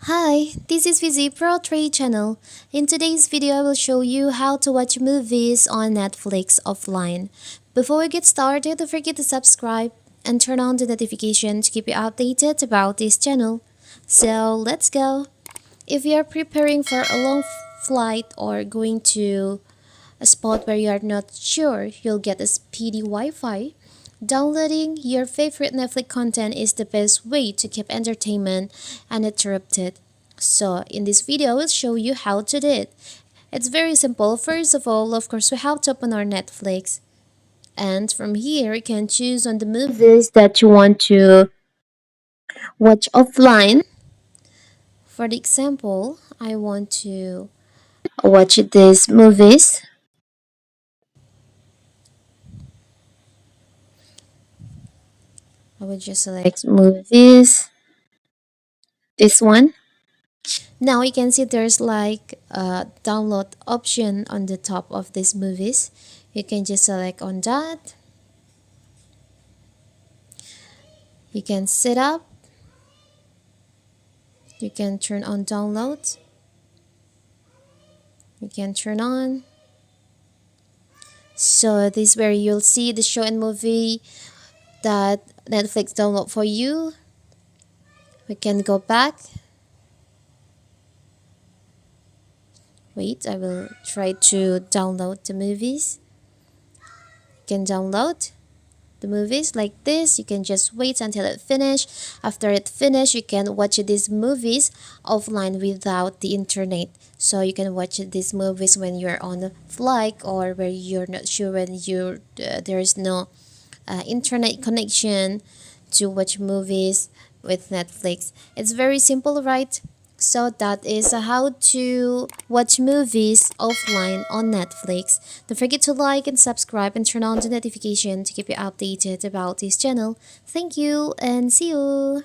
Hi, this is Vizi Pro 3 channel. In today's video, I will show you how to watch movies on Netflix offline. Before we get started, don't forget to subscribe and turn on the notification to keep you updated about this channel. So let's go. If you are preparing for a long flight or going to a spot where you are not sure you'll get a speedy Wi-Fi, downloading your favorite Netflix content is the best way to keep entertainment uninterrupted. So in this video, I will show you how to do it. It's very simple. First of all, of course, we have to open our Netflix. And from here, you can choose on the movies that you want to watch offline. For the example, I want to watch these movies. I will just select movies. This one. Now you can see there's like a download option on the top of these movies. You can just select on that. You can set up. You can turn on download. You can turn on. So this is where you'll see the show and movie that Netflix download for you. We can go back. Wait, I will try to download the movies. You can download the movies like this. You can just wait until it finish. After it finish, you can watch these movies offline without the internet. So you can watch these movies when you're on a flight or where you're not sure when there is no internet connection to watch movies with Netflix. It's very simple, right? So that is how to watch movies offline on Netflix. Don't forget to like and subscribe and turn on the notification to keep you updated about this channel. Thank you and see you.